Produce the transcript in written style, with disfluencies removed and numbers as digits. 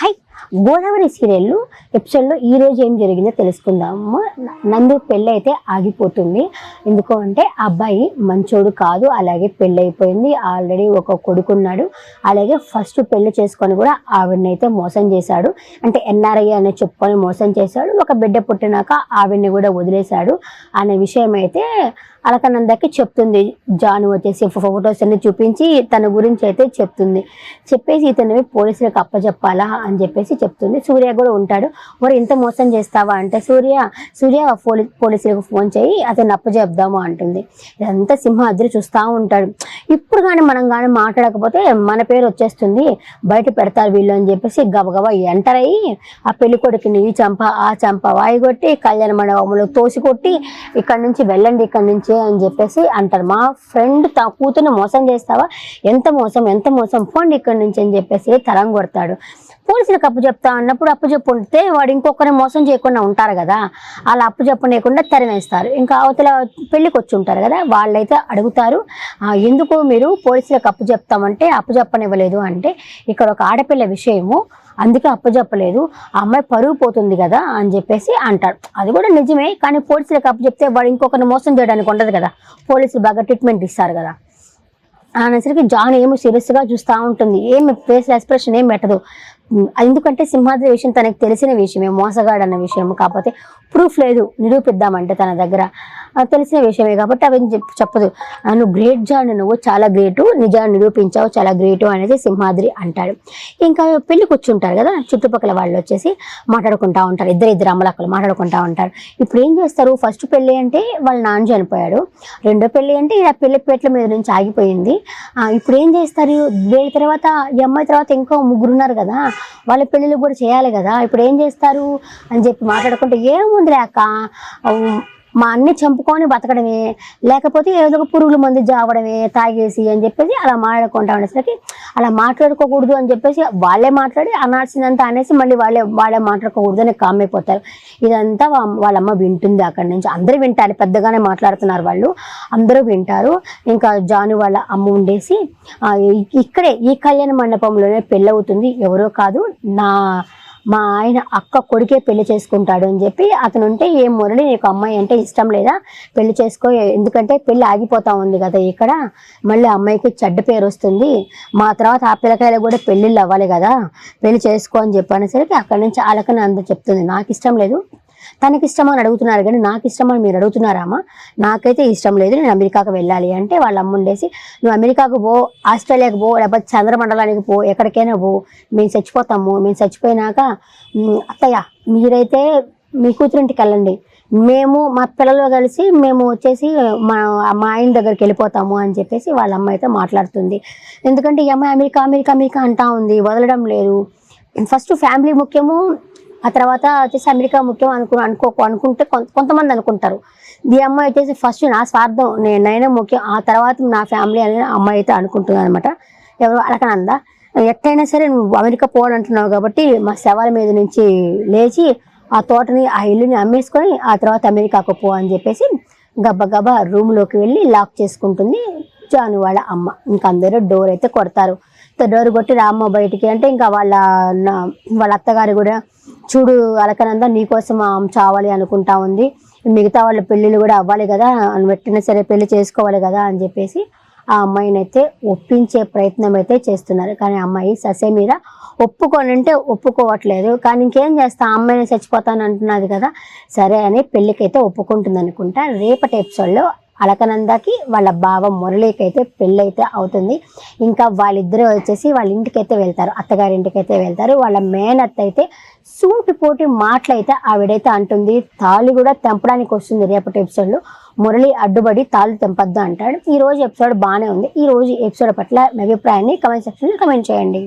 Hi, Godavari serial ఎపిసోడ్లో ఈరోజు ఏం జరిగిందో తెలుసుకుందాము. నందు పెళ్ళి అయితే ఆగిపోతుంది. ఎందుకు అంటే అబ్బాయి మంచోడు కాదు, అలాగే పెళ్ళి అయిపోయింది, ఆల్రెడీ ఒక కొడుకున్నాడు, అలాగే ఫస్ట్ పెళ్లి చేసుకొని కూడా ఆవిడనైతే మోసం చేశాడు. అంటే ఎన్ఆర్ఐ అని చెప్పుకొని మోసం చేశాడు. ఒక బిడ్డ పుట్టినాక ఆవిడని కూడా వదిలేశాడు అనే విషయం అయితే అలకనందకి చెప్తుంది. జాను వచ్చేసి ఫొటోస్ అన్ని చూపించి తన గురించి అయితే చెప్తుంది. చెప్పేసి ఇతను పోలీసులకు అప్పచెప్పాలా అని చెప్పేసి చెప్తుంది. సూర్య కూడా ఉంటాడు. మరి ఇంత మోసం చేస్తావా అంటే సూర్య పోలీసులకు ఫోన్ చేయి, అతను అప్పచెప్దాము అంటుంది. ఇదంతా సింహాద్రి చూస్తూ ఉంటాడు. ఇప్పుడు కానీ మనం కానీ మాట్లాడకపోతే మన పేరు వచ్చేస్తుంది, బయట పెడతారు వీళ్ళు అని చెప్పేసి గబగబా ఎంటర్ అయ్యి ఆ పెళ్లి కొడుకుని ఈ చంప ఆ చంప వాయి కొట్టి కళ్యాణ మండపంలో తోసి కొట్టి ఇక్కడ నుంచి వెళ్ళండి ఇక్కడ నుంచి అని చెప్పేసి అంటారు. మా ఫ్రెండ్ కూతురు మోసం చేస్తావా, ఎంత మోసం పోండి ఇక్కడ నుంచి అని చెప్పేసి తరం కొడతాడు. పోలీసులకు అప్పు చెప్తా అన్నప్పుడు అప్పు చెప్పుంటే వాడు ఇంకొకరిని మోసం చేయకుండా ఉంటారు కదా, అలా అప్పు చెప్పలేకుండా తెరవేస్తారు. ఇంకా అవతల పెళ్ళికి వచ్చి ఉంటారు కదా, వాళ్ళైతే అడుగుతారు ఎందుకు మీరు పోలీసులకు అప్పు చెప్తామంటే అప్పు చెప్పనివ్వలేదు అంటే ఇక్కడ ఒక ఆడపిల్ల విషయము, అందుకే అప్పచెప్పలేదు, ఆ అమ్మాయి పరుగు పోతుంది కదా అని చెప్పేసి అంటాడు. అది కూడా నిజమే, కానీ పోలీసులకు అప్పు చెప్తే వాడు ఇంకొకరిని మోసం చేయడానికి ఉండదు కదా, పోలీసులు బాగా ట్రీట్మెంట్ ఇస్తారు కదా అనేసరికి జాన్ ఏమో సీరియస్గా చూస్తూ ఉంటుంది. ఏమి ఫేస్ ఎక్స్ప్రెషన్ ఏం పెట్టదు. ఎందుకంటే సింహాద్రి విషయం తనకు తెలిసిన విషయమే, మోసగాడు అన్న విషయం, కాకపోతే ప్రూఫ్ లేదు నిరూపిద్దామంటే తన దగ్గర తెలిసిన విషయమే కాబట్టి అవి చెప్పదు. నువ్వు గ్రేట్ జాన్, నువ్వు చాలా గ్రేటు, నిజాన్ని నిరూపించావు, చాలా గ్రేటు అనేది సింహాద్రి అంటాడు. ఇంకా పెళ్లి కూర్చుంటారు కదా, చుట్టుపక్కల వాళ్ళు వచ్చేసి మాట్లాడుకుంటా ఉంటారు. ఇద్దరు అమ్మలక్కలు మాట్లాడుకుంటా ఉంటారు. ఇప్పుడు ఏం చేస్తారు, ఫస్ట్ పెళ్ళి అంటే వాళ్ళ నాన్న చనిపోయాడు, రెండో పెళ్ళి అంటే ఇలా పెళ్లి పేట్ల మీద నుంచి ఆగిపోయింది. ఇప్పుడు ఏం చేస్తారు, వీళ్ళ తర్వాత ఈ అమ్మాయి తర్వాత ఇంకో ముగ్గురున్నారు కదా, వాళ్ళ పెళ్ళిళ్ళు కూడా చేయాలి కదా, ఇప్పుడు ఏం చేస్తారు అని చెప్పి మాట్లాడుకుంటే ఏముంది లేక మా అన్ని చంపుకొని బతకడమే, లేకపోతే ఏదో ఒక పురుగుల మందు జావడమే తాగేసి అని చెప్పేసి అలా మాట్లాడుకుంటా ఉండేసరికి అలా మాట్లాడుకోకూడదు అని చెప్పేసి వాళ్ళే మాట్లాడి అనాల్సిందంతా అనేసి మళ్ళీ వాళ్ళే మాట్లాడుకోకూడదు అని కామ్ అయిపోతారు. ఇదంతా వాళ్ళమ్మ వింటుంది. అక్కడి నుంచి అందరూ వింటారు, పెద్దగానే మాట్లాడుతున్నారు వాళ్ళు, అందరూ వింటారు. ఇంకా జాను వాళ్ళ అమ్మ ఉండేసి ఇక్కడే ఈ కళ్యాణ మండపంలోనే పెళ్ళి అవుతుంది, ఎవరో కాదు మా ఆయన అక్క కొడుకే పెళ్లి చేసుకుంటాడు అని చెప్పి అతను ఉంటే, ఏ మురళి నీకు అమ్మాయి అంటే ఇష్టం లేదా, పెళ్లి చేసుకో, ఎందుకంటే పెళ్లి ఆగిపోతా ఉంది కదా ఇక్కడ, మళ్ళీ అమ్మాయికి చెడ్డ పేరు వస్తుంది, మా తర్వాత ఆ పిల్లకాయలు కూడా పెళ్ళిళ్ళు అవ్వాలి కదా, పెళ్లి చేసుకో అని చెప్పనేసరికి అక్కడి నుంచి అలకని అందరూ చెప్తుంది. నాకు ఇష్టం లేదు, తనకి ఇష్టమని అడుగుతున్నారు కానీ నాకు ఇష్టమని మీరు అడుగుతున్నారామా, నాకైతే ఇష్టం లేదు, నేను అమెరికాకు వెళ్ళాలి అంటే వాళ్ళ అమ్మ ఉండేసి నువ్వు అమెరికాకు పో, ఆస్ట్రేలియాకు పో, లేకపోతే చంద్రమండలానికి పో, ఎక్కడికైనా పో, మేము చచ్చిపోతాము, మేము చచ్చిపోయినాక అత్తయ్య మీరైతే మీ కూతురింటికి వెళ్ళండి, మేము మా పిల్లలు కలిసి మేము వచ్చేసి మా ఆయన దగ్గరికి వెళ్ళిపోతాము అని చెప్పేసి వాళ్ళ అమ్మ అయితే మాట్లాడుతుంది. ఎందుకంటే ఈ అమ్మాయి అమెరికా అమెరికా అమెరికా అంటా ఉంది, వదలడం లేదు. ఫస్ట్ ఫ్యామిలీ ముఖ్యము, ఆ తర్వాత వచ్చేసి అమెరికా ముఖ్యం అనుకుంటే కొంతమంది అనుకుంటారు. ఈ అమ్మాయి వచ్చేసి ఫస్ట్ నా స్వార్థం నేనైనా ముఖ్యం, ఆ తర్వాత నా ఫ్యామిలీ అనేది అమ్మాయి అయితే అనుకుంటుంది అనమాట. ఎవరు అలకనందా, ఎట్టయినా సరే నువ్వు అమెరికా పోవాలంటున్నావు కాబట్టి మా శవాల మీద నుంచి లేచి ఆ తోటని ఆ ఇల్లుని అమ్మేసుకొని ఆ తర్వాత అమెరికాకు పో అని చెప్పేసి గబ్బా రూమ్లోకి వెళ్ళి లాక్ చేసుకుంటుంది జాను వాళ్ళ అమ్మ. ఇంకా అందరూ డోర్ అయితే కొడతారు. డోర్ కొట్టి రామ్మ బయటికి అంటే ఇంకా వాళ్ళ అత్తగారు కూడా చూడు అలకనంద నీకోసం చావాలి అనుకుంటా ఉంది, మిగతా వాళ్ళ పెళ్ళిళ్ళు కూడా అవ్వాలి కదా, పెట్టినా సరే పెళ్లి చేసుకోవాలి కదా అని చెప్పేసి ఆ అమ్మాయిని అయితే ఒప్పించే ప్రయత్నం అయితే చేస్తున్నారు. కానీ అమ్మాయి ససే మీద ఒప్పుకోనంటే ఒప్పుకోవట్లేదు. కానీ ఇంకేం చేస్తా, అమ్మాయిని చచ్చిపోతాను అంటున్నది కదా, సరే అని పెళ్ళికైతే ఒప్పుకుంటుంది అనుకుంటా. రేపటి ఎపిసోడ్లో అలకనందకి వాళ్ళ బావ మురళికి అయితే పెళ్ళి అయితే అవుతుంది. ఇంకా వాళ్ళిద్దరూ వచ్చేసి వాళ్ళ ఇంటికి అయితే వెళ్తారు, అత్తగారింటికి అయితే వెళ్తారు. వాళ్ళ మేనత్త అయితే సూటిపోటి మాటలైతే ఆవిడైతే అంటుంది, తాళి కూడా తెంపడానికి వస్తుంది రేపటి ఎపిసోడ్లో. మురళి అడ్డుపడి తాళి తెంపద్దు అంటాడు. ఈ రోజు ఎపిసోడ్ బాగానే ఉంది. ఈ రోజు ఎపిసోడ్ పట్ల మీ అభిప్రాయాన్ని కమెంట్ సెక్షన్లో కమెంట్ చేయండి.